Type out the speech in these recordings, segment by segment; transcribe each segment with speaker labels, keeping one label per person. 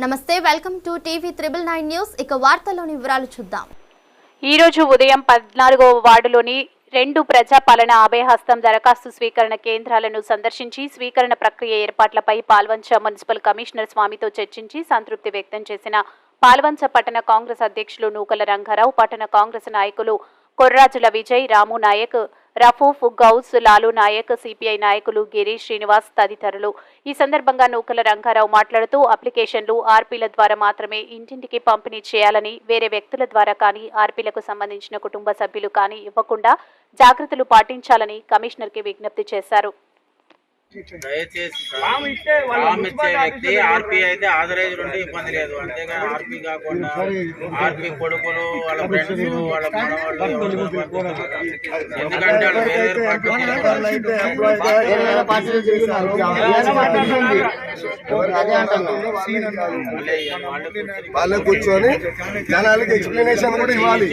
Speaker 1: నమస్తే, welcome to TV 999 news. ఇక వార్తల్లోని వివరాలు చూద్దాం.
Speaker 2: ఈ రోజు ఉదయం 14వ వార్డులోని 2 ప్రజాపాలన అభయహస్తం దరఖాస్తు స్వీకరణ కేంద్రాలను సందర్శించి స్వీకరణ ప్రక్రియ ఏర్పాట్లపై పాల్వంచ మున్సిపల్ కమిషనర్ స్వామితో చర్చించి సంతృప్తి వ్యక్తం చేసిన పాల్వంచ పట్టణ కాంగ్రెస్ అధ్యక్షులు నూకల రంగారావు, పట్టణ కాంగ్రెస్ నాయకులు కొర్రాజుల విజయ్, రాము నాయక్, రఫూఫ్, గౌస్, లాలు నాయక్, సిపిఐ నాయకులు గిరీష్, శ్రీనివాస్ తదితరులు. ఈ సందర్భంగా నూకల రంగారావు మాట్లాడుతూ అప్లికేషన్లు ఆర్పీల ద్వారా మాత్రమే ఇంటింటికి పంపిణీ చేయాలని, వేరే వ్యక్తుల ద్వారా కానీ ఆర్పీలకు సంబంధించిన కుటుంబ సభ్యులు కానీ ఇవ్వకుండా జాగ్రత్తలు పాటించాలని కమిషనర్కి విజ్ఞప్తి చేశారు.
Speaker 3: దయచేసి ఫామ్ ఇచ్చే వ్యక్తి ఆర్పీ అయితే ఆథరైజ్డ్ ఉంటే ఇబ్బంది లేదు, అంతేగాని ఆర్పీ కాకుండా ఆర్పీ కొడుకులు వాళ్ళ ఫ్రెండ్స్ వాళ్ళ మనవాళ్ళు, ఎందుకంటే వాళ్ళు వేరే
Speaker 4: వాళ్ళు కూర్చొని జనాలకి ఎక్స్ప్లెనేషన్ కూడా ఇవ్వాలి.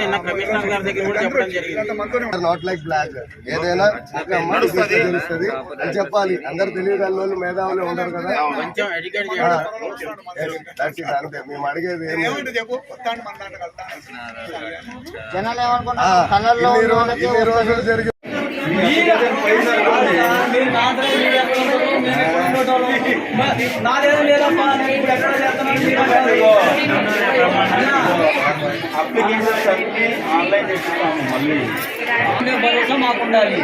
Speaker 3: నిన్న కమిషనర్ గారి దగ్గర కూడా చెప్పడం జరిగింది.
Speaker 4: నాట్ లైక్ బ్లాక్, ఏదైనా తెలుస్తుంది అని చెప్పాలి. అందరు తెలియగల మేధావులు ఉంటారు కదా,
Speaker 3: కొంచెం ఎడ్యుకేట్
Speaker 4: అంతే. మేము అడిగేది ఇన్ని రోజులు జరిగి
Speaker 5: అప్లికేషన్స్ అన్ని ఆన్లైన్ చేస్తున్నాము. మళ్ళీ భరోసా మాకు ఉండాలి.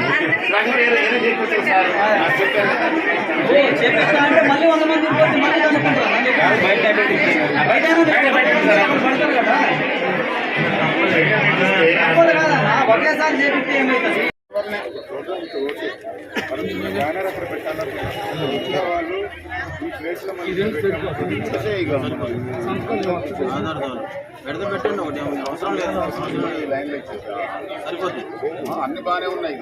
Speaker 5: చెప్పిస్తా అంటే మళ్ళీ 100 మంది మళ్ళీ కనుక్కుంటారు. ఒకేసారి చేపిస్తే ఏమవుతుంది?
Speaker 3: పెట్టండి, ఒకటి అవసరం లేదు, సరిపోతుంది, అన్ని బాగానే ఉన్నాయి.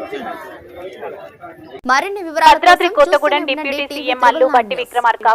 Speaker 1: మరిన్ని వివరాలు
Speaker 2: భద్రాద్రి కొత్తగూడెం డిప్యూటీ సీఎం అల్లు భట్టి విక్రమార్క